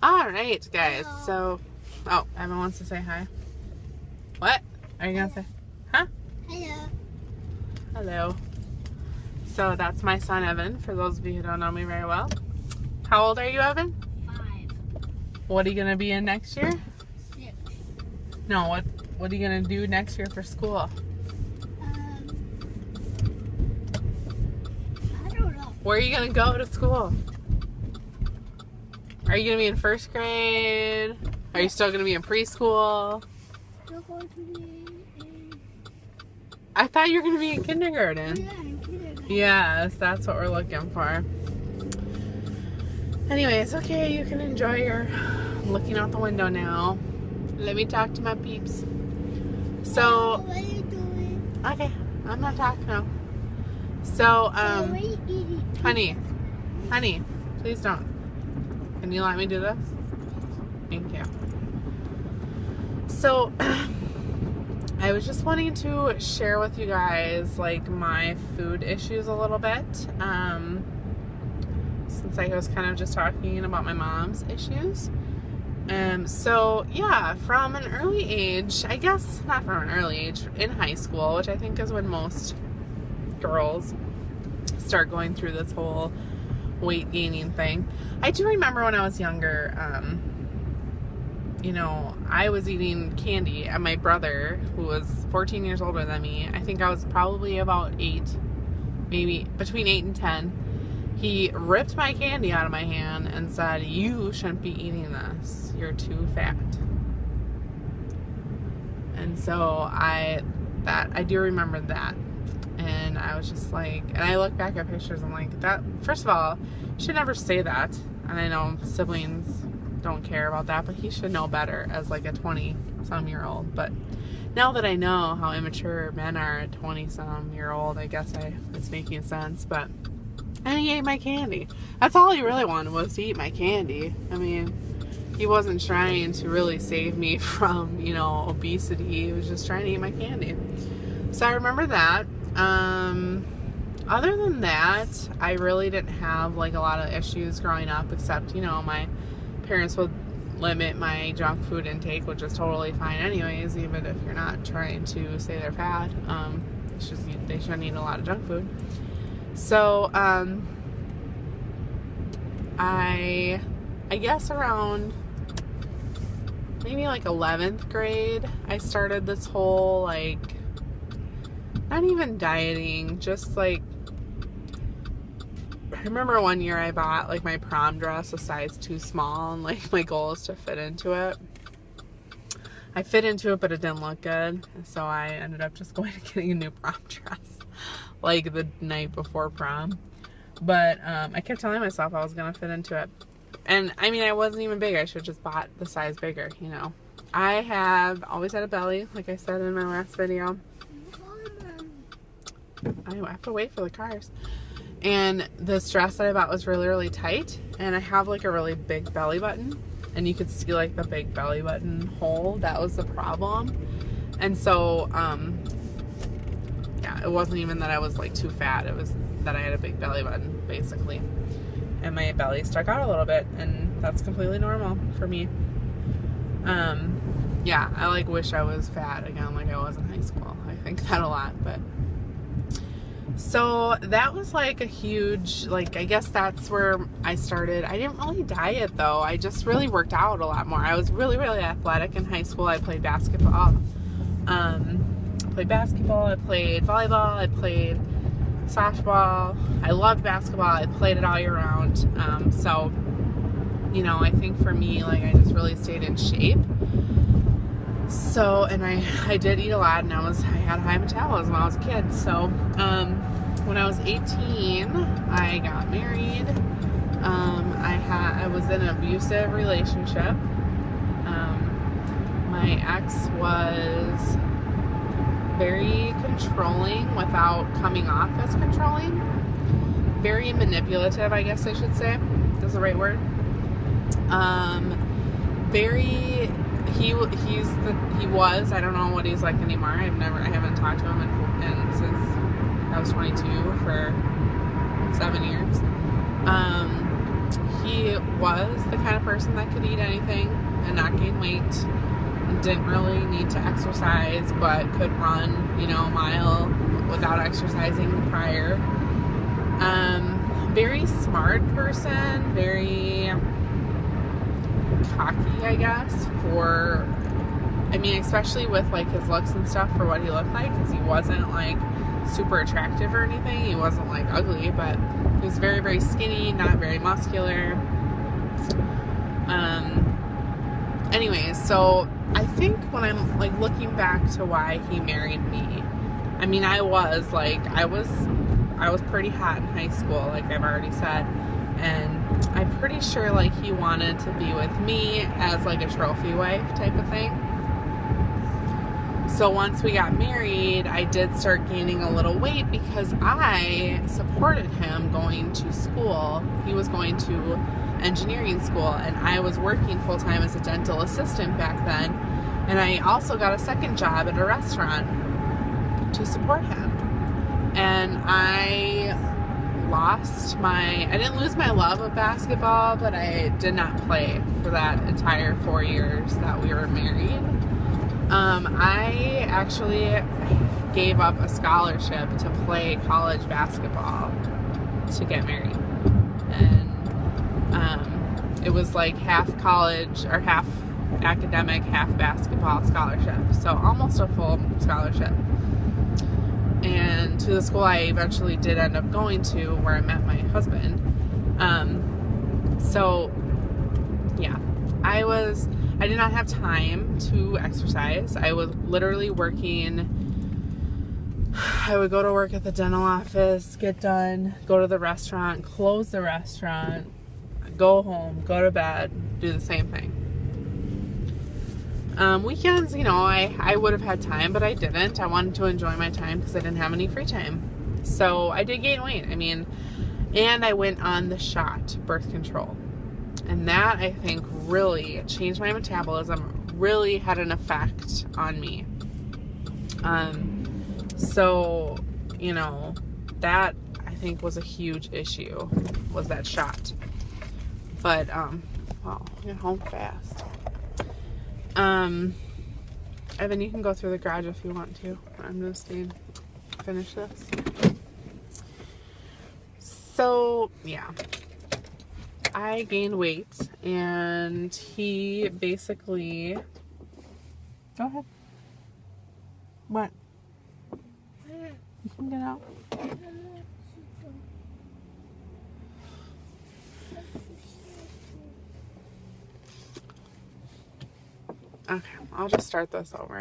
All right, guys. So, Evan wants to say hi. What are you gonna say? Huh? Hello. Hello. So that's my son Evan. For those of you who don't know me very well, how old are you, Evan? 5. What are you gonna be in next year? 6. No. What are you gonna do next year for school? I don't know. Where are you gonna go to school? Are you gonna be in first grade? Are you still gonna be in preschool? You're going to be in... I thought you were gonna be in kindergarten. Yeah, in kindergarten. Yes, that's what we're looking for. Anyways, okay, you can enjoy your looking out the window now. Let me talk to my peeps. So, What are you doing? okay, I'm not talking now. So, So what are you eating? honey, please don't. Can you let me do this? Thank you. So, I was just wanting to share with you guys like my food issues a little bit. Since I was kind of just talking about my mom's issues. So yeah, from an early age, I guess not from an early age, in high school, which I think is when most girls start going through this whole weight gaining thing. I do remember when I was younger, I was eating candy, and my brother, who was 14 years older than me, I think I was probably about 8, maybe between 8 and 10, he ripped my candy out of my hand and said, "You shouldn't be eating this. You're too fat." And so I do remember that. And I was just like, and I look back at pictures, I'm like, that, first of all, you should never say that. And I know siblings don't care about that, but he should know better as like a 20-some-year-old. But now that I know how immature men are at 20-some-year-old, I guess it's making sense. But, and he ate my candy. That's all he really wanted, was to eat my candy. I mean, he wasn't trying to really save me from, obesity. He was just trying to eat my candy. So I remember that. Other than that, I really didn't have like a lot of issues growing up, except, my parents would limit my junk food intake, which is totally fine anyways, even if you're not trying to say they're fat. They shouldn't eat a lot of junk food. So, I guess around maybe like 11th grade, I started this whole like, not even dieting, just like, I remember one year I bought like my prom dress a size too small, and like my goal is to fit into it. I fit into it, but it didn't look good, so I ended up just going and getting a new prom dress like the night before prom. But I kept telling myself I was gonna fit into it, and I mean, I wasn't even big. I should have just bought the size bigger. I have always had a belly, like I said in my last video. I have to wait for the cars. And this dress that I bought was really, really tight, and I have like a really big belly button, and you could see like the big belly button hole. That was the problem. And so yeah, it wasn't even that I was like too fat, it was that I had a big belly button basically, and my belly stuck out a little bit, and that's completely normal for me. Yeah, I like wish I was fat again like I was in high school. I think that a lot. But so that was like a huge, like, I guess that's where I started. I didn't really diet though. I just really worked out a lot more. I was really, really athletic in high school. I played basketball. I played volleyball. I played softball. I loved basketball. I played it all year round. So, I think for me, like, I just really stayed in shape. So, and I did eat a lot, and I had high metabolism when I was a kid. So, when I was 18, I got married. I was in an abusive relationship. My ex was very controlling without coming off as controlling. Very manipulative, I guess I should say. That's the right word. He was, I don't know what he's like anymore. I haven't talked to him since I was 22 for 7 years. he was the kind of person that could eat anything and not gain weight, and didn't really need to exercise, but could run, you know, a mile without exercising prior. Very smart person, very cocky, I guess, I mean, especially with like his looks and stuff for what he looked like, because he wasn't like super attractive or anything. He wasn't like ugly, but he was very, very skinny, not very muscular. Anyways, so I think when I'm like looking back to why he married me, I mean, I was pretty hot in high school, like I've already said, and I'm pretty sure like he wanted to be with me as like a trophy wife type of thing. So once we got married, I did start gaining a little weight because I supported him going to school. He was going to engineering school, and I was working full-time as a dental assistant back then, and I also got a second job at a restaurant to support him. And I didn't lose my love of basketball, but I did not play for that entire 4 years that we were married. I actually gave up a scholarship to play college basketball to get married. And it was like half college or half academic, half basketball scholarship. So almost a full scholarship. And to the school I eventually did end up going to, where I met my husband. So yeah, I did not have time to exercise. I was literally working. I would go to work at the dental office, get done, go to the restaurant, close the restaurant, go home, go to bed, do the same thing. Weekends, you know, I would have had time, but I didn't. I wanted to enjoy my time because I didn't have any free time. So I did gain weight. I mean, and I went on the shot, birth control. And that, I think, really changed my metabolism, really had an effect on me. So, you know, that I think was a huge issue, was that shot. But, wow, get home fast. Evan, you can go through the garage if you want to. I'm gonna stay and finish this. So, yeah. I gained weight, and he basically... Go ahead. What? You can get out. Okay, I'll just start this over.